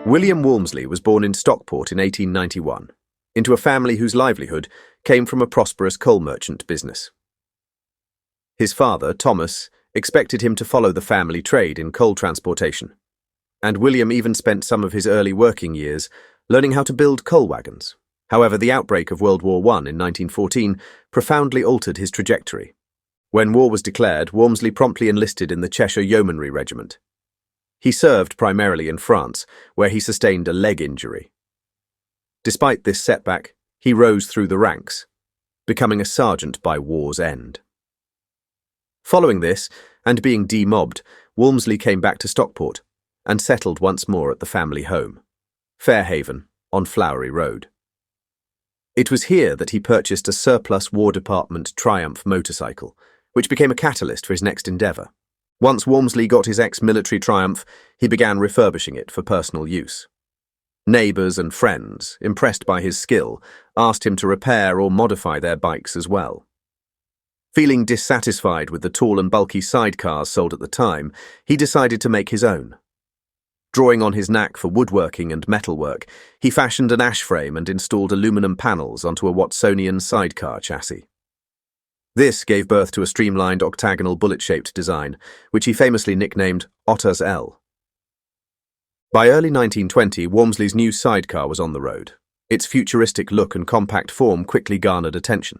William Walmsley was born in Stockport in 1891, into a family whose livelihood came from a prosperous coal merchant business. His father, Thomas, expected him to follow the family trade in coal transportation, and William even spent some of his early working years learning how to build coal wagons. However, the outbreak of World War I in 1914 profoundly altered his trajectory. When war was declared, Walmsley promptly enlisted in the Cheshire Yeomanry Regiment. He served primarily in France, where he sustained a leg injury. Despite this setback, he rose through the ranks, becoming a sergeant by war's end. Following this, and being demobbed, Walmsley came back to Stockport and settled once more at the family home, Fairhaven, on Flowery Road. It was here that he purchased a surplus War Department Triumph motorcycle, which became a catalyst for his next endeavour. Once Walmsley got his ex-military Triumph, he began refurbishing it for personal use. Neighbours and friends, impressed by his skill, asked him to repair or modify their bikes as well. Feeling dissatisfied with the tall and bulky sidecars sold at the time, he decided to make his own. Drawing on his knack for woodworking and metalwork, he fashioned an ash frame and installed aluminum panels onto a Watsonian sidecar chassis. This gave birth to a streamlined octagonal bullet-shaped design, which he famously nicknamed Ot-as-Ell. By early 1920, Walmsley's new sidecar was on the road. Its futuristic look and compact form quickly garnered attention.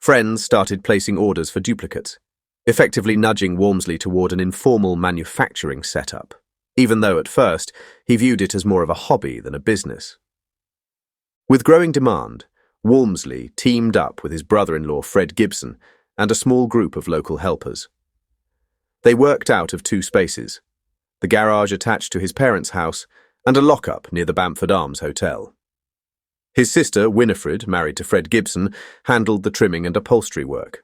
Friends started placing orders for duplicates, effectively nudging Walmsley toward an informal manufacturing setup, even though at first he viewed it as more of a hobby than a business. With growing demand, Walmsley teamed up with his brother-in-law Fred Gibson and a small group of local helpers. They worked out of two spaces, the garage attached to his parents' house and a lock-up near the Bamford Arms Hotel. His sister, Winifred, married to Fred Gibson, handled the trimming and upholstery work.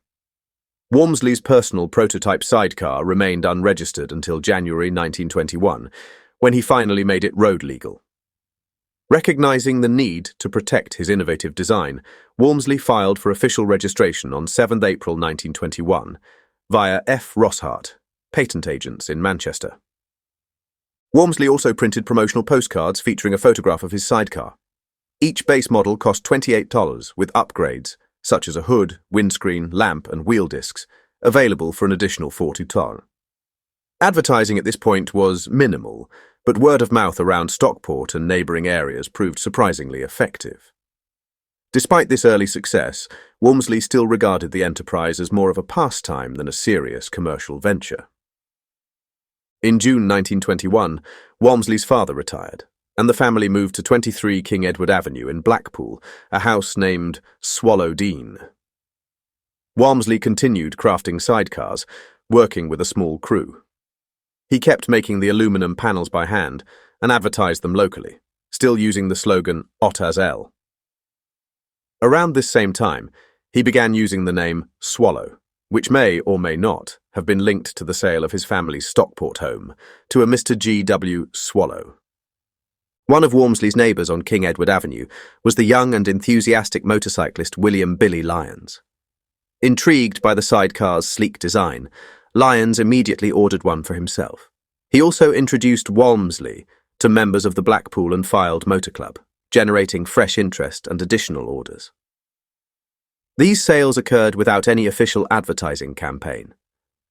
Walmsley's personal prototype sidecar remained unregistered until January 1921, when he finally made it road legal. Recognizing the need to protect his innovative design, Walmsley filed for official registration on 7 April 1921 via F. Rosshart, patent agents in Manchester. Walmsley also printed promotional postcards featuring a photograph of his sidecar. Each base model cost $28, with upgrades, such as a hood, windscreen, lamp, and wheel discs, available for an additional $40. Advertising at this point was minimal, but word of mouth around Stockport and neighbouring areas proved surprisingly effective. Despite this early success, Walmsley still regarded the enterprise as more of a pastime than a serious commercial venture. In June 1921, Walmsley's father retired, and the family moved to 23 King Edward Avenue in Blackpool, a house named Swallow Dean. Walmsley continued crafting sidecars, working with a small crew. He kept making the aluminum panels by hand and advertised them locally, still using the slogan Ot-as-Ell. Around this same time, he began using the name Swallow, which may or may not have been linked to the sale of his family's Stockport home to a Mr. G.W. Swallow. One of Walmsley's neighbours on King Edward Avenue was the young and enthusiastic motorcyclist William "Billy" Lyons. Intrigued by the sidecar's sleek design, Lyons immediately ordered one for himself. He also introduced Walmsley to members of the Blackpool and Fylde Motor Club, generating fresh interest and additional orders. These sales occurred without any official advertising campaign.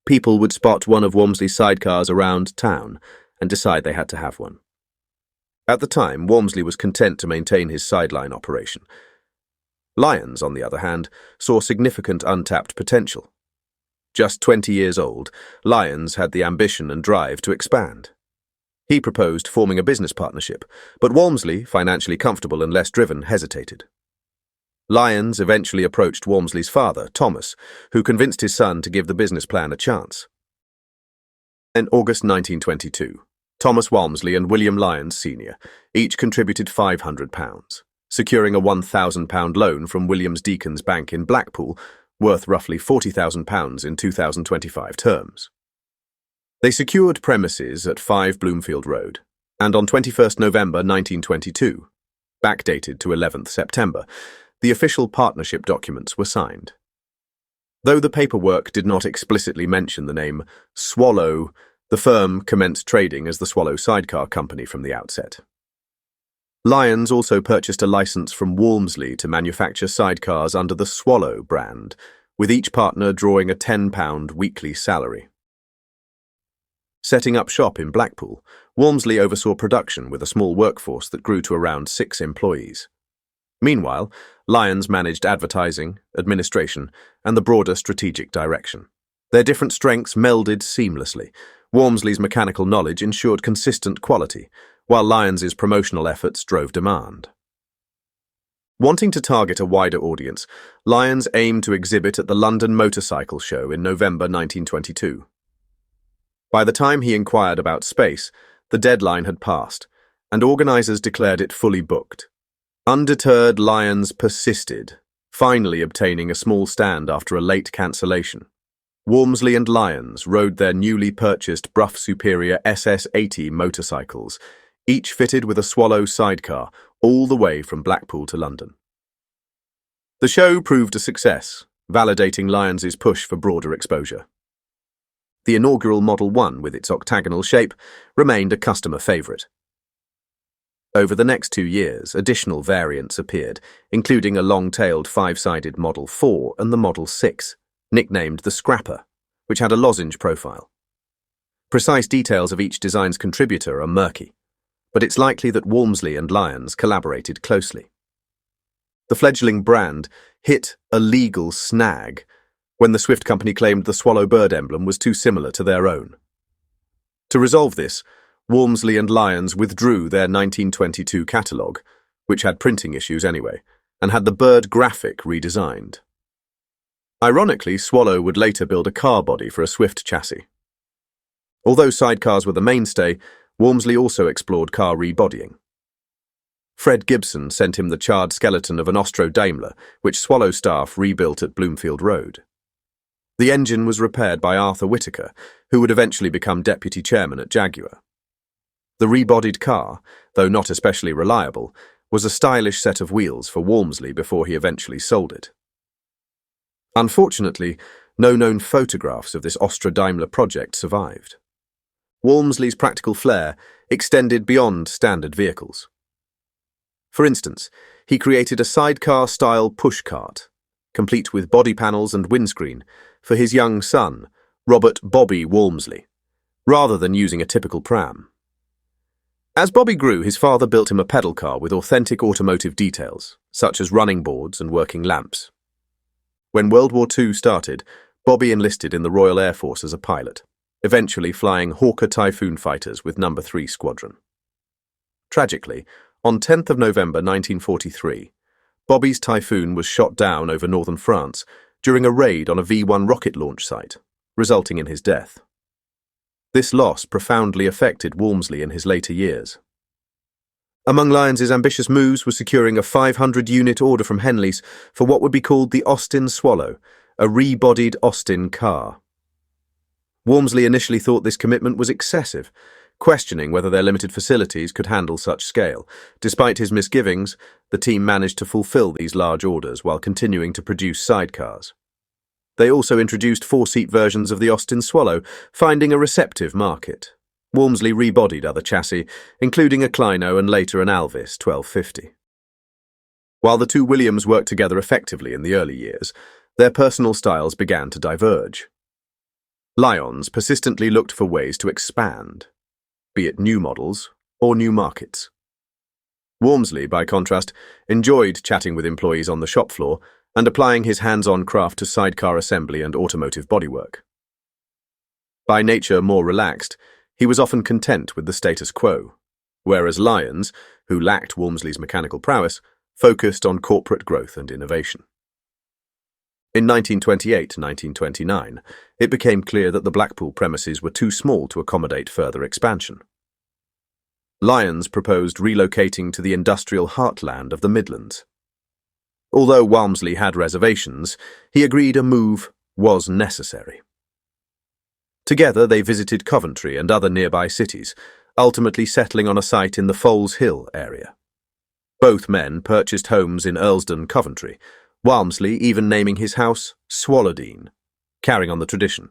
People would spot one of Walmsley's sidecars around town and decide they had to have one. At the time, Walmsley was content to maintain his sideline operation. Lyons, on the other hand, saw significant untapped potential. Just 20 years old, Lyons had the ambition and drive to expand. He proposed forming a business partnership, but Walmsley, financially comfortable and less driven, hesitated. Lyons eventually approached Walmsley's father, Thomas, who convinced his son to give the business plan a chance. In August 1922, Thomas Walmsley and William Lyons Sr. each contributed £500, securing a £1,000 loan from Williams Deacon's Bank in Blackpool, worth roughly £40,000 in 2025 terms. They secured premises at 5 Bloomfield Road, and on 21st November 1922, backdated to 11th September, the official partnership documents were signed. Though the paperwork did not explicitly mention the name Swallow, the firm commenced trading as the Swallow Sidecar Company from the outset. Lyons also purchased a license from Walmsley to manufacture sidecars under the Swallow brand, with each partner drawing a £10 weekly salary. Setting up shop in Blackpool, Walmsley oversaw production with a small workforce that grew to around 6 employees. Meanwhile, Lyons managed advertising, administration, and the broader strategic direction. Their different strengths melded seamlessly. Walmsley's mechanical knowledge ensured consistent quality, while Lyons's promotional efforts drove demand. Wanting to target a wider audience, Lyons aimed to exhibit at the London Motorcycle Show in November 1922. By the time he inquired about space, the deadline had passed, and organisers declared it fully booked. Undeterred, Lyons persisted, finally obtaining a small stand after a late cancellation. Walmsley and Lyons rode their newly purchased Brough Superior SS80 motorcycles, each fitted with a Swallow sidecar, all the way from Blackpool to London. The show proved a success, validating Lyons's push for broader exposure. The inaugural Model 1, with its octagonal shape, remained a customer favourite. Over the next 2 years, additional variants appeared, including a long-tailed 5-sided Model 4 and the Model 6, nicknamed the Scrapper, which had a lozenge profile. Precise details of each design's contributor are murky, but it's likely that Walmsley and Lyons collaborated closely. The fledgling brand hit a legal snag when the Swift company claimed the swallow bird emblem was too similar to their own. To resolve this, Walmsley and Lyons withdrew their 1922 catalogue, which had printing issues anyway, and had the bird graphic redesigned. Ironically, Swallow would later build a car body for a Swift chassis. Although sidecars were the mainstay, Walmsley also explored car rebodying. Fred Gibson sent him the charred skeleton of an Austro-Daimler, which Swallow staff rebuilt at Bloomfield Road. The engine was repaired by Arthur Whitaker, who would eventually become deputy chairman at Jaguar. The rebodied car, though not especially reliable, was a stylish set of wheels for Walmsley before he eventually sold it. Unfortunately, no known photographs of this Austro-Daimler project survived. Walmsley's practical flair extended beyond standard vehicles. For instance, he created a sidecar-style pushcart, complete with body panels and windscreen, for his young son, Robert Bobby Walmsley, rather than using a typical pram. As Bobby grew, his father built him a pedal car with authentic automotive details, such as running boards and working lamps. When World War II started, Bobby enlisted in the Royal Air Force as a pilot, eventually flying Hawker Typhoon fighters with No. 3 Squadron. Tragically, on 10th of November 1943, Bobby's Typhoon was shot down over northern France during a raid on a V-1 rocket launch site, resulting in his death. This loss profoundly affected Walmsley in his later years. Among Lyons's ambitious moves was securing a 500-unit order from Henleys for what would be called the Austin Swallow, a rebodied Austin car. Walmsley initially thought this commitment was excessive, questioning whether their limited facilities could handle such scale. Despite his misgivings, the team managed to fulfill these large orders while continuing to produce sidecars. They also introduced 4-seat versions of the Austin Swallow, finding a receptive market. Walmsley rebodied other chassis, including a Clino and later an Alvis 1250. While the two Williams worked together effectively in the early years, their personal styles began to diverge. Lyons persistently looked for ways to expand, be it new models or new markets. Walmsley, by contrast, enjoyed chatting with employees on the shop floor and applying his hands-on craft to sidecar assembly and automotive bodywork. By nature more relaxed, he was often content with the status quo, whereas Lyons, who lacked Walmsley's mechanical prowess, focused on corporate growth and innovation. In 1928-1929, it became clear that the Blackpool premises were too small to accommodate further expansion. Lyons proposed relocating to the industrial heartland of the Midlands. Although Walmsley had reservations, he agreed a move was necessary. Together they visited Coventry and other nearby cities, ultimately settling on a site in the Foals Hill area. Both men purchased homes in Earlsdon, Coventry, Walmsley even naming his house Swallowdean, carrying on the tradition.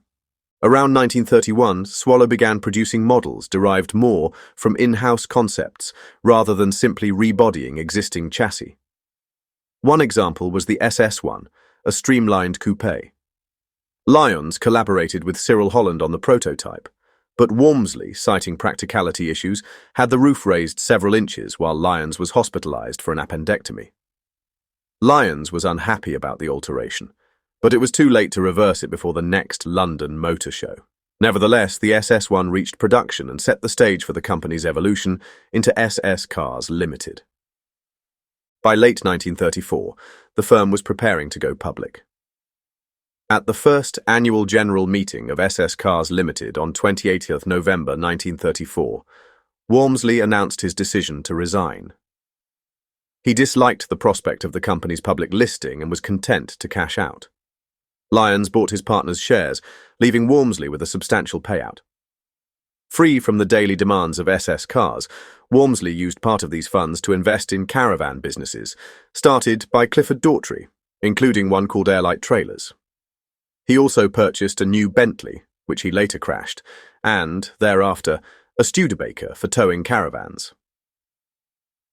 Around 1931, Swallow began producing models derived more from in-house concepts rather than simply rebodying existing chassis. One example was the SS1, a streamlined coupe. Lyons collaborated with Cyril Holland on the prototype, but Walmsley, citing practicality issues, had the roof raised several inches while Lyons was hospitalized for an appendectomy. Lyons was unhappy about the alteration, but it was too late to reverse it before the next London Motor Show. Nevertheless, the SS1 reached production and set the stage for the company's evolution into SS Cars Limited. By late 1934, the firm was preparing to go public. At the first annual general meeting of SS Cars Limited on 28th November 1934, Walmsley announced his decision to resign. He disliked the prospect of the company's public listing and was content to cash out. Lyons bought his partner's shares, leaving Walmsley with a substantial payout. Free from the daily demands of SS Cars, Walmsley used part of these funds to invest in caravan businesses, started by Clifford Daughtry, including one called Airlight Trailers. He also purchased a new Bentley, which he later crashed, and, thereafter, a Studebaker for towing caravans.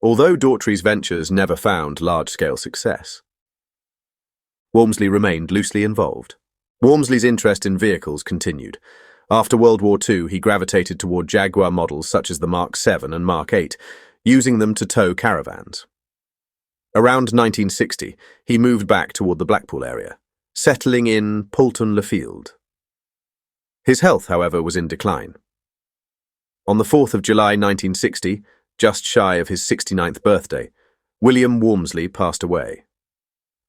Although Daughtry's ventures never found large-scale success, Walmsley remained loosely involved. Walmsley's interest in vehicles continued. After World War II, he gravitated toward Jaguar models such as the Mark VII and Mark VIII, using them to tow caravans. Around 1960, he moved back toward the Blackpool area, settling in Poulton-le-Field. His health, however, was in decline. On the 4th of July 1960, just shy of his 69th birthday, William Walmsley passed away.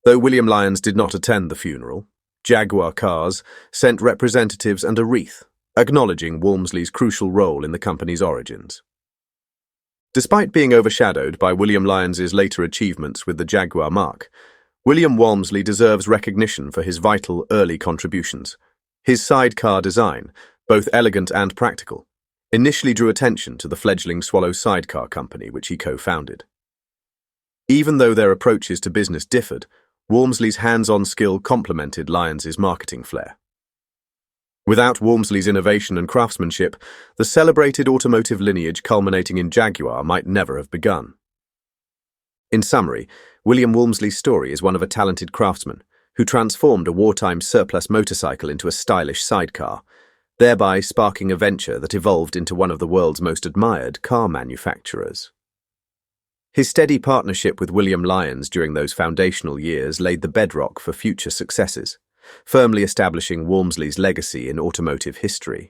Though William Lyons did not attend the funeral, Jaguar Cars sent representatives and a wreath, acknowledging Walmsley's crucial role in the company's origins. Despite being overshadowed by William Lyons's later achievements with the Jaguar marque, William Walmsley deserves recognition for his vital early contributions. His sidecar design, both elegant and practical, initially drew attention to the fledgling Swallow Sidecar Company, which he co-founded. Even though their approaches to business differed, Walmsley's hands-on skill complemented Lyons's marketing flair. Without Walmsley's innovation and craftsmanship, the celebrated automotive lineage culminating in Jaguar might never have begun. In summary, William Walmsley's story is one of a talented craftsman who transformed a wartime surplus motorcycle into a stylish sidecar, thereby sparking a venture that evolved into one of the world's most admired car manufacturers. His steady partnership with William Lyons during those foundational years laid the bedrock for future successes, firmly establishing Walmsley's legacy in automotive history.